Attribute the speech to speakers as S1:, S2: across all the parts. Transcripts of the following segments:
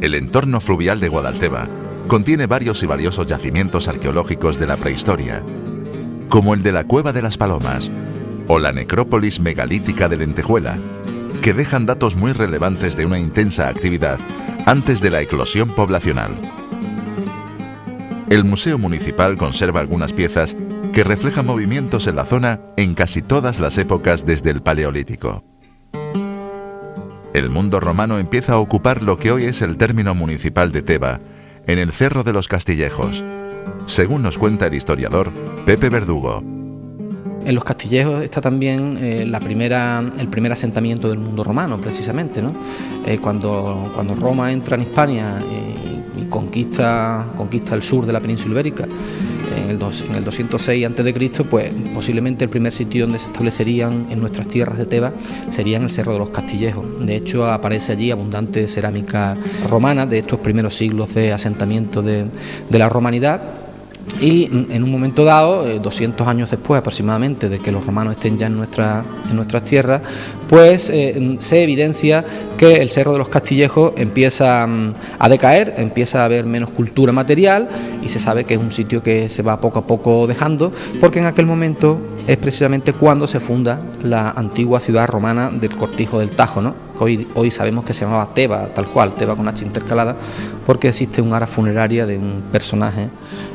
S1: El entorno fluvial de Guadalteba contiene varios y valiosos yacimientos arqueológicos de la prehistoria, como el de la Cueva de las Palomas o la necrópolis megalítica de Lentejuela, que dejan datos muy relevantes de una intensa actividad antes de la eclosión poblacional. El Museo Municipal conserva algunas piezas que reflejan movimientos en la zona en casi todas las épocas desde el Paleolítico. El mundo romano empieza a ocupar lo que hoy es el término municipal de Teba, en el Cerro de los Castillejos, según nos cuenta el historiador Pepe Verdugo.
S2: En los Castillejos está también el primer asentamiento del mundo romano, precisamente, ¿no? Cuando Roma entra en Hispania y conquista el sur de la península ibérica, en el 206 a.C., pues posiblemente el primer sitio donde se establecerían en nuestras tierras de Teba sería en el Cerro de los Castillejos. De hecho, aparece allí abundante cerámica romana de estos primeros siglos de asentamiento de la romanidad. Y en un momento dado, 200 años después aproximadamente de que los romanos estén ya en nuestras tierras, pues se evidencia que el Cerro de los Castillejos empieza a decaer, empieza a haber menos cultura material y se sabe que es un sitio que se va poco a poco dejando, porque en aquel momento es precisamente cuando se funda la antigua ciudad romana del Cortijo del Tajo, ¿no? Hoy sabemos que se llamaba Teba, tal cual, Teba con H intercalada, porque existe un ara funeraria de un personaje,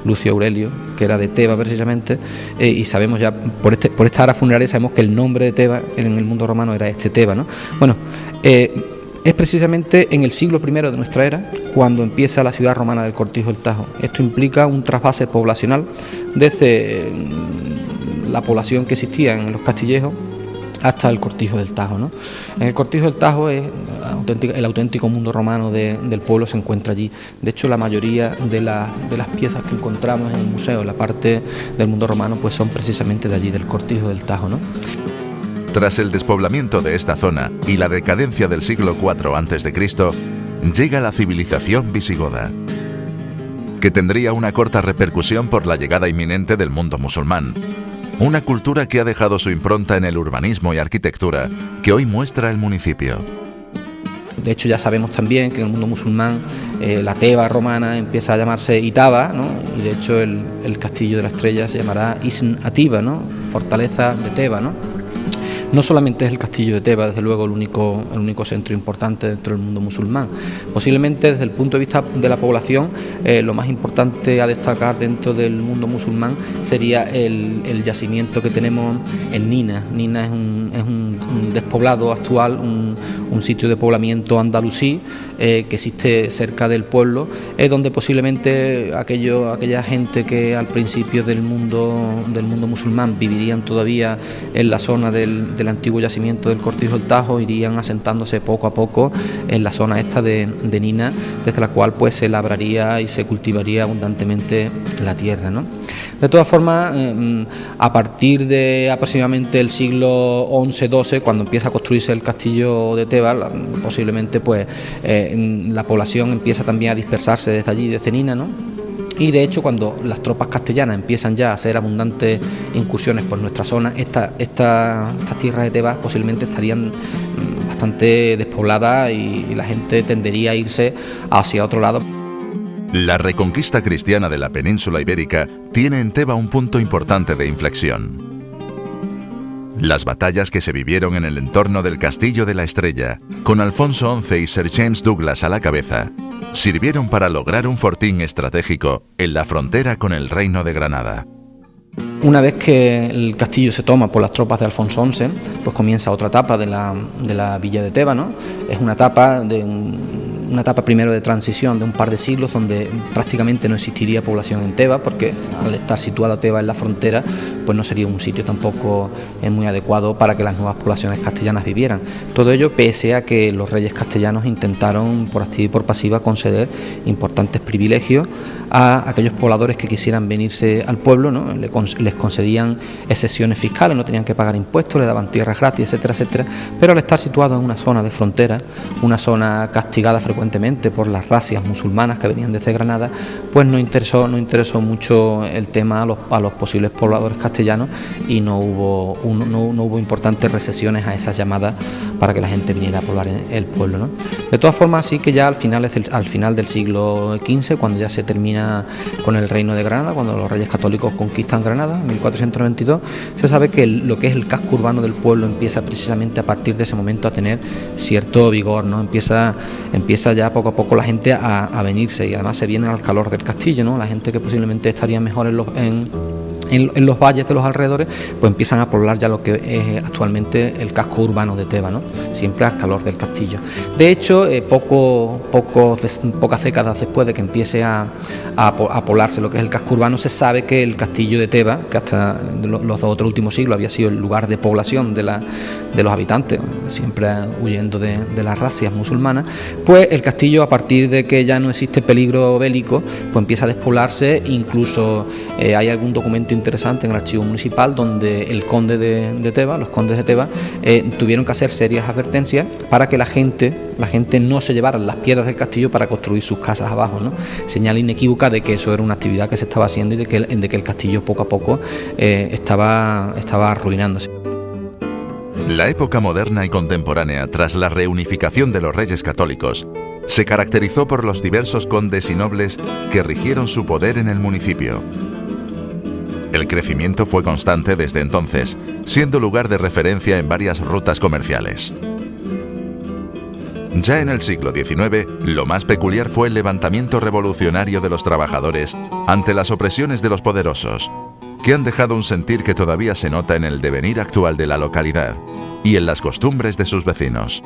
S2: Lucio Aurelio, que era de Teba precisamente, y sabemos ya, por esta ara funeraria sabemos que el nombre de Teba en el mundo romano era este Teba, ¿no? Bueno, es precisamente en el siglo I de nuestra era cuando empieza la ciudad romana del Cortijo del Tajo. Esto implica un trasvase poblacional desde la población que existía en los Castillejos hasta el Cortijo del Tajo, ¿no? En el Cortijo del Tajo es el auténtico mundo romano del pueblo, se encuentra allí. De hecho, la mayoría de las piezas que encontramos en el museo, en la parte del mundo romano, pues son precisamente de allí, del Cortijo del Tajo, ¿no?
S1: Tras el despoblamiento de esta zona y la decadencia del siglo IV a.C., llega la civilización visigoda, que tendría una corta repercusión por la llegada inminente del mundo musulmán. Una cultura que ha dejado su impronta en el urbanismo y arquitectura que hoy muestra el municipio.
S2: De hecho, ya sabemos también que en el mundo musulmán la Teba romana empieza a llamarse Itaba, ¿no? Y de hecho el castillo de la estrella se llamará Isn Atiba, ¿no? Fortaleza de Teba, ¿no? No solamente es el castillo de Teba, desde luego, el único centro importante dentro del mundo musulmán. Posiblemente desde el punto de vista de la población, lo más importante a destacar dentro del mundo musulmán sería el yacimiento que tenemos en Nina. Nina es un despoblado actual, un sitio de poblamiento andalusí que existe cerca del pueblo, donde posiblemente aquella gente que al principio del mundo musulmán vivirían todavía en la zona del antiguo yacimiento del Cortijo del Tajo, irían asentándose poco a poco en la zona esta de Nina, desde la cual pues se labraría y se cultivaría abundantemente la tierra, ¿no? De todas formas, a partir de aproximadamente el siglo XI-XII, cuando empieza a construirse el castillo de Teba, posiblemente pues la población empieza también a dispersarse desde allí, desde Nina, ¿no? Y de hecho, cuando las tropas castellanas empiezan ya a hacer abundantes incursiones por nuestra zona, estas tierras de Tebas posiblemente estarían bastante despobladas y la gente tendería a irse hacia otro lado.
S1: La reconquista cristiana de la península ibérica tiene en Teba un punto importante de inflexión. Las batallas que se vivieron en el entorno del Castillo de la Estrella, con Alfonso XI y Sir James Douglas a la cabeza, sirvieron para lograr un fortín estratégico en la frontera con el Reino de Granada.
S2: Una vez que el castillo se toma por las tropas de Alfonso XI, pues comienza otra etapa de la villa de Teba, ¿no? Es una etapa primero de transición de un par de siglos donde prácticamente no existiría población en Teba, porque al estar situada Teba en la frontera, pues no sería un sitio tampoco muy adecuado para que las nuevas poblaciones castellanas vivieran. Todo ello pese a que los reyes castellanos intentaron por activa y por pasiva conceder importantes privilegios a aquellos pobladores que quisieran venirse al pueblo, ¿no? Les concedían excepciones fiscales, no tenían que pagar impuestos, les daban tierras gratis, etcétera, etcétera, pero al estar situados en una zona de frontera, una zona castigada frecuentemente por las razias musulmanas que venían desde Granada, pues no interesó mucho el tema a los posibles pobladores castellanos, y no hubo importantes recesiones a esas llamadas para que la gente viniera a poblar el pueblo, ¿no? De todas formas, sí que ya al final del siglo XV, cuando ya se termina con el reino de Granada, cuando los reyes católicos conquistan Granada en 1492, se sabe que lo que es el casco urbano del pueblo empieza precisamente a partir de ese momento a tener cierto vigor, ¿no? Empieza ya poco a poco la gente a venirse, y además se viene al calor del castillo, ¿no? La gente que posiblemente estaría mejor en los valles de los alrededores, pues empiezan a poblar ya lo que es actualmente el casco urbano de Teba, ¿no? Siempre al calor del castillo. De hecho, pocas décadas después de que empiece a poblarse lo que es el casco urbano, se sabe que el castillo de Teba, que hasta los dos otros últimos siglos había sido el lugar de población de los habitantes, siempre huyendo de las razias musulmanas, pues el castillo, a partir de que ya no existe peligro bélico, pues empieza a despoblarse. Incluso hay algún documento interesante en el archivo municipal donde el conde de Teba, los condes de Teba, tuvieron que hacer serias advertencias para que la gente no se llevara las piedras del castillo para construir sus casas abajo, ¿no? Señal inequívoca de que eso era una actividad que se estaba haciendo y de que el castillo poco a poco estaba arruinándose.
S1: La época moderna y contemporánea, tras la reunificación de los reyes católicos, se caracterizó por los diversos condes y nobles que rigieron su poder en el municipio. El crecimiento fue constante desde entonces, siendo lugar de referencia en varias rutas comerciales. Ya en el siglo XIX, lo más peculiar fue el levantamiento revolucionario de los trabajadores ante las opresiones de los poderosos, que han dejado un sentir que todavía se nota en el devenir actual de la localidad y en las costumbres de sus vecinos.